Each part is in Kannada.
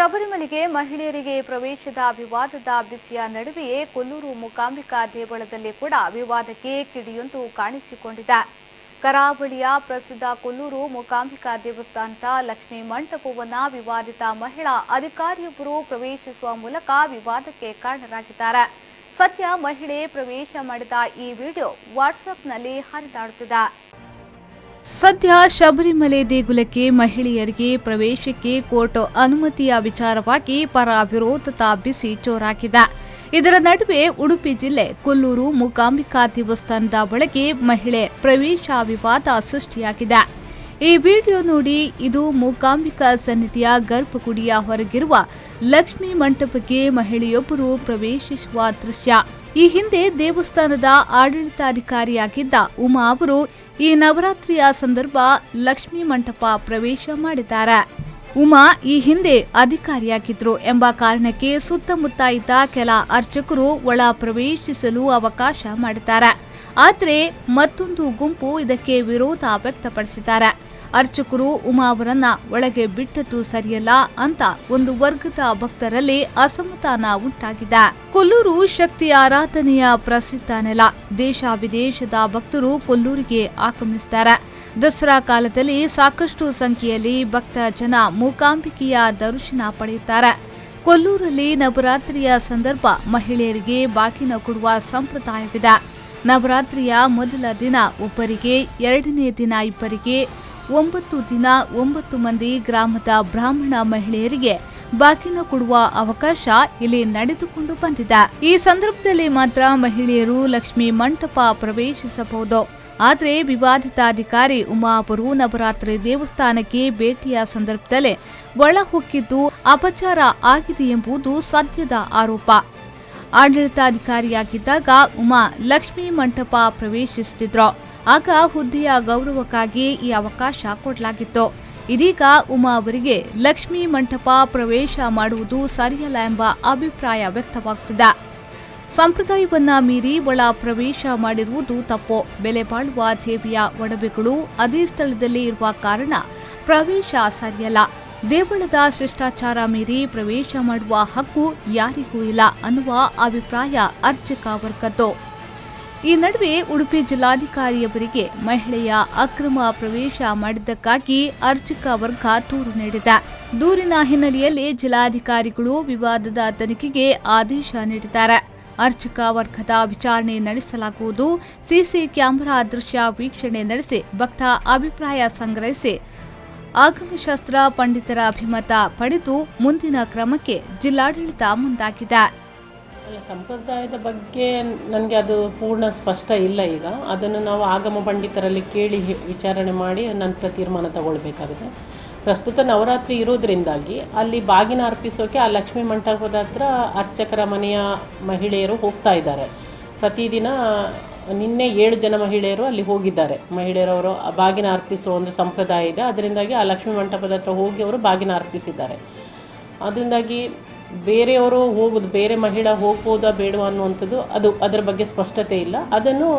ಶಬರಿಮಲೆಗೆ ಮಹಿಳೆಯರಿಗೆ ಪ್ರವೇಶದ ವಿವಾದದ ಬಿಸಿಯ ನಡುವೆಯೇ ಕೊಲ್ಲೂರು ಮೂಕಾಂಬಿಕಾ ದೇವಳದಲ್ಲಿ ಕೂಡ ವಿವಾದಕ್ಕೆ ಕಿಡಿಯೊಂದು ಕಾಣಿಸಿಕೊಂಡಿದೆ. ಕರಾವಳಿಯ ಪ್ರಸಿದ್ಧ ಕೊಲ್ಲೂರು ಮೂಕಾಂಬಿಕಾ ದೇವಸ್ಥಾನದ ಲಕ್ಷ್ಮೀ ಮಂಟಪವನ್ನು ವಿವಾದಿತ ಮಹಿಳಾ ಅಧಿಕಾರಿಯೊಬ್ಬರು ಪ್ರವೇಶಿಸುವ ಮೂಲಕ ವಿವಾದಕ್ಕೆ ಕಾರಣರಾಗಿದ್ದಾರೆ. ಸದ್ಯ ಮಹಿಳೆ ಪ್ರವೇಶ ಮಾಡಿದ ಈ ವಿಡಿಯೋ ವಾಟ್ಸ್ಆಪ್ನಲ್ಲಿ ಹರಿದಾಡುತ್ತಿದೆ. ಸದ್ಯ ಶಬರಿಮಲೆ ದೇಗುಲಕ್ಕೆ ಮಹಿಳೆಯರಿಗೆ ಪ್ರವೇಶಕ್ಕೆ ಕೋರ್ಟ್ ಅನುಮತಿಯ ವಿಚಾರವಾಗಿ ಪರ ವಿರೋಧದ ಬಿಸಿ ಜೋರಾಗಿದೆ. ಇದರ ನಡುವೆ ಉಡುಪಿ ಜಿಲ್ಲೆ ಕೊಲ್ಲೂರು ಮೂಕಾಂಬಿಕಾ ದೇವಸ್ಥಾನದ ಒಳಗೆ ಮಹಿಳೆ ಪ್ರವೇಶ ವಿವಾದ ಸೃಷ್ಟಿಯಾಗಿದೆ. ಈ ವಿಡಿಯೋ ನೋಡಿ, ಇದು ಮೂಕಾಂಬಿಕಾ ಸನ್ನಿಧಿಯ ಗರ್ಭಗುಡಿಯ ಹೊರಗಿರುವ ಲಕ್ಷ್ಮೀ ಮಂಟಪಕ್ಕೆ ಮಹಿಳೆಯೊಬ್ಬರು ಪ್ರವೇಶಿಸುವ ದೃಶ್ಯ. ಈ ಹಿಂದೆ ದೇವಸ್ಥಾನದ ಆಡಳಿತಾಧಿಕಾರಿಯಾಗಿದ್ದ ಉಮಾ ಅವರು ಈ ನವರಾತ್ರಿಯ ಸಂದರ್ಭ ಲಕ್ಷ್ಮೀ ಮಂಟಪ ಪ್ರವೇಶ ಮಾಡಿದ್ದಾರೆ. ಉಮಾ ಈ ಹಿಂದೆ ಅಧಿಕಾರಿಯಾಗಿದ್ರು ಎಂಬ ಕಾರಣಕ್ಕೆ ಸುತ್ತಮುತ್ತ ಇದ್ದ ಕೆಲ ಅರ್ಚಕರು ಒಳ ಪ್ರವೇಶಿಸಲು ಅವಕಾಶ ಮಾಡಿದ್ದಾರೆ. ಆದರೆ ಮತ್ತೊಂದು ಗುಂಪು ಇದಕ್ಕೆ ವಿರೋಧ ವ್ಯಕ್ತಪಡಿಸಿದ್ದಾರೆ. ಅರ್ಚಕರು ಉಮಾ ಅವರನ್ನ ಒಳಗೆ ಬಿಟ್ಟದ್ದು ಸರಿಯಲ್ಲ ಅಂತ ಒಂದು ವರ್ಗದ ಭಕ್ತರಲ್ಲಿ ಅಸಮಾಧಾನ ಉಂಟಾಗಿದೆ. ಕೊಲ್ಲೂರು ಶಕ್ತಿ ಆರಾಧನೆಯ ಪ್ರಸಿದ್ಧ ನೆಲ. ದೇಶ ವಿದೇಶದ ಭಕ್ತರು ಕೊಲ್ಲೂರಿಗೆ ಆಗಮಿಸುತ್ತಾರೆ. ದಸರಾ ಕಾಲದಲ್ಲಿ ಸಾಕಷ್ಟು ಸಂಖ್ಯೆಯಲ್ಲಿ ಭಕ್ತ ಜನ ಮೂಕಾಂಬಿಕೆಯ ದರ್ಶನ ಪಡೆಯುತ್ತಾರೆ. ಕೊಲ್ಲೂರಲ್ಲಿ ನವರಾತ್ರಿಯ ಸಂದರ್ಭ ಮಹಿಳೆಯರಿಗೆ ಬಾಗಿನ ಕೊಡುವ ಸಂಪ್ರದಾಯವಿದೆ. ನವರಾತ್ರಿಯ ಮೊದಲ ದಿನ ಒಬ್ಬರಿಗೆ, ಎರಡನೇ ದಿನ ಇಬ್ಬರಿಗೆ, 9 ದಿನ 9 ಮಂದಿ ಗ್ರಾಮದ ಬ್ರಾಹ್ಮಣ ಮಹಿಳೆಯರಿಗೆ ಬಾಗಿನ ಕೊಡುವ ಅವಕಾಶ ಇಲ್ಲಿ ನಡೆದುಕೊಂಡು ಬಂದಿದೆ. ಈ ಸಂದರ್ಭದಲ್ಲಿ ಮಾತ್ರ ಮಹಿಳೆಯರು ಲಕ್ಷ್ಮೀ ಮಂಟಪ ಪ್ರವೇಶಿಸಬಹುದು. ಆದರೆ ವಿವಾದಿತ ಅಧಿಕಾರಿ ಉಮಾ ಅವರು ನವರಾತ್ರಿ ದೇವಸ್ಥಾನಕ್ಕೆ ಭೇಟಿಯ ಸಂದರ್ಭದಲ್ಲೇ ಒಳ ಹೊಕ್ಕಿದ್ದು ಅಪಚಾರ ಆಗಿದೆ ಎಂಬುದು ಸದ್ಯದ ಆರೋಪ. ಆಡಳಿತಾಧಿಕಾರಿಯಾಗಿದ್ದಾಗ ಉಮಾ ಲಕ್ಷ್ಮೀ ಮಂಟಪ ಪ್ರವೇಶಿಸುತ್ತಿದ್ರು. ಆಗ ಹುದ್ದೆಯ ಗೌರವಕ್ಕಾಗಿ ಈ ಅವಕಾಶ ಕೊಡಲಾಗಿತ್ತು. ಇದೀಗ ಉಮಾ ಅವರಿಗೆ ಲಕ್ಷ್ಮೀ ಮಂಟಪ ಪ್ರವೇಶ ಮಾಡುವುದು ಸರಿಯಲ್ಲ ಎಂಬ ಅಭಿಪ್ರಾಯ ವ್ಯಕ್ತವಾಗುತ್ತಿದೆ. ಸಂಪ್ರದಾಯವನ್ನ ಮೀರಿ ಒಳ ಪ್ರವೇಶ ಮಾಡಿರುವುದು ತಪ್ಪು. ಬೆಲೆ ಬಾಳುವ ದೇವಿಯ ಒಡವೆಗಳು ಅದೇ ಸ್ಥಳದಲ್ಲಿ ಇರುವ ಕಾರಣ ಪ್ರವೇಶ ಸರಿಯಲ್ಲ. ದೇವಳದ ಶಿಷ್ಟಾಚಾರ ಮೀರಿ ಪ್ರವೇಶ ಮಾಡುವ ಹಕ್ಕು ಯಾರಿಗೂ ಇಲ್ಲ ಅನ್ನುವ ಅಭಿಪ್ರಾಯ ಅರ್ಚಕ ವರ್ಗದ್ದು. ಈ ನಡುವೆ ಉಡುಪಿ ಜಿಲ್ಲಾಧಿಕಾರಿಯವರಿಗೆ ಮಹಿಳೆಯ ಅಕ್ರಮ ಪ್ರವೇಶ ಮಾಡಿದ್ದಕ್ಕಾಗಿ ಅರ್ಚಕ ವರ್ಗ ದೂರು ನೀಡಿದೆ. ದೂರಿನ ಹಿನ್ನೆಲೆಯಲ್ಲಿ ಜಿಲ್ಲಾಧಿಕಾರಿಗಳು ವಿವಾದದ ತನಿಖೆಗೆ ಆದೇಶ ನೀಡಿದ್ದಾರೆ. ಅರ್ಚಕ ವರ್ಗದ ವಿಚಾರಣೆ ನಡೆಸಲಾಗುವುದು. ಸಿಸಿ ಕ್ಯಾಮೆರಾ ದೃಶ್ಯ ವೀಕ್ಷಣೆ ನಡೆಸಿ ಭಕ್ತ ಅಭಿಪ್ರಾಯ ಸಂಗ್ರಹಿಸಿ ಆಗಮಶಾಸ್ತ್ರ ಪಂಡಿತರ ಅಭಿಮತ ಪಡೆದು ಮುಂದಿನ ಕ್ರಮಕ್ಕೆ ಜಿಲ್ಲಾಡಳಿತ ಮುಂದಾಗಿದೆ. ಸಂಪ್ರದಾಯದ ಬಗ್ಗೆ ನನಗೆ ಅದು ಪೂರ್ಣ ಸ್ಪಷ್ಟ ಇಲ್ಲ. ಈಗ ಅದನ್ನು ನಾವು ಆಗಮ ಪಂಡಿತರಲ್ಲಿ ಕೇಳಿ ವಿಚಾರಣೆ ಮಾಡಿ ನಂತರ ತೀರ್ಮಾನ ತಗೊಳ್ಬೇಕಾಗುತ್ತೆ. ಪ್ರಸ್ತುತ ನವರಾತ್ರಿ ಇರೋದ್ರಿಂದಾಗಿ ಅಲ್ಲಿ ಬಾಗಿನ ಅರ್ಪಿಸೋಕೆ ಆ ಲಕ್ಷ್ಮೀ ಮಂಟಪದ ಹತ್ರ ಅರ್ಚಕರ ಮನೆಯ ಮಹಿಳೆಯರು ಹೋಗ್ತಾ ಇದ್ದಾರೆ. ಪ್ರತಿದಿನ ನಿನ್ನೆ 7 ಜನ ಮಹಿಳೆಯರು ಅಲ್ಲಿ ಹೋಗಿದ್ದಾರೆ. ಮಹಿಳೆಯರವರು ಬಾಗಿನ ಅರ್ಪಿಸುವ ಒಂದು ಸಂಪ್ರದಾಯ ಇದೆ. ಅದರಿಂದಾಗಿ ಆ ಲಕ್ಷ್ಮೀ ಮಂಟಪದ ಹತ್ರ ಹೋಗಿ ಅವರು ಬಾಗಿನ ಅರ್ಪಿಸಿದ್ದಾರೆ. ಅದರಿಂದಾಗಿ ಬೇರೆಯವರು ಹೋಗೋದು, ಬೇರೆ ಮಹಿಳಾ ಹೋಗ್ಬೋದಾ ಬೇಡವಾ ಅನ್ನುವಂಥದ್ದು ಅದರ ಬಗ್ಗೆ ಸ್ಪಷ್ಟತೆ ಇಲ್ಲ. ಅದನ್ನು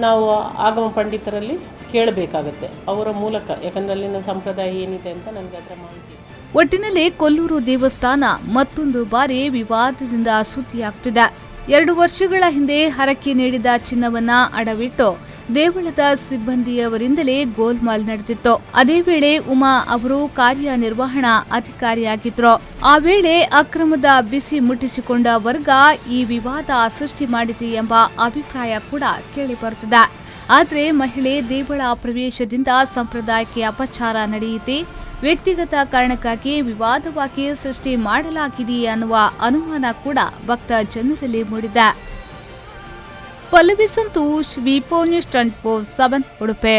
ನಾವು ಆಗಮ ಪಂಡಿತರಲ್ಲಿ ಕೇಳಬೇಕಾಗತ್ತೆ ಅವರ ಮೂಲಕ. ಯಾಕಂದರೆ ಅಲ್ಲಿನ ಸಂಪ್ರದಾಯ ಏನಿದೆ ಅಂತ ನನಗೆ ಅದರ ಮಾಹಿತಿ. ಒಟ್ಟಿನಲ್ಲಿ ಕೊಲ್ಲೂರು ದೇವಸ್ಥಾನ ಮತ್ತೊಂದು ಬಾರಿ ವಿವಾದದಿಂದ ಸುದ್ದಿಯಾಗ್ತಿದೆ. 2 ವರ್ಷಗಳ ಹಿಂದೆ ಹರಕೆ ನೀಡಿದ ಚಿನ್ನವನ್ನ ಅಡವಿಟ್ಟು ದೇವಳದ ಸಿಬ್ಬಂದಿಯವರಿಂದಲೇ ಗೋಲ್ಮಾಲ್ ನಡೆದಿತ್ತು. ಅದೇ ವೇಳೆ ಉಮಾ ಅವರು ಕಾರ್ಯನಿರ್ವಹಣಾ ಅಧಿಕಾರಿಯಾಗಿದ್ರು. ಆ ವೇಳೆ ಅಕ್ರಮದ ಬಿಸಿ ಮುಟ್ಟಿಸಿಕೊಂಡ ವರ್ಗ ಈ ವಿವಾದ ಸೃಷ್ಟಿ ಮಾಡಿದೆ ಎಂಬ ಅಭಿಪ್ರಾಯ ಕೂಡ ಕೇಳಿಬರುತ್ತಿದೆ. ಆದರೆ ಮಹಿಳೆ ದೇವಳ ಪ್ರವೇಶದಿಂದ ಸಂಪ್ರದಾಯಕ್ಕೆ ಅಪಚಾರ ನಡೆಯಿತೆ, ವ್ಯಕ್ತಿಗತ ಕಾರಣಕ್ಕಾಗಿ ವಿವಾದವಾಗಿ ಸೃಷ್ಟಿ ಮಾಡಲಾಗಿದೆ ಅನ್ನುವ ಅನುಮಾನ ಕೂಡ ಭಕ್ತ ಜನರಲ್ಲಿ ಮೂಡಿದೆ. ಪಲ್ಲವಿ ಸಂತೋಷ್, ವಿ4 ನ್ಯೂಸ್ 24/7 ಉಡುಪಿ.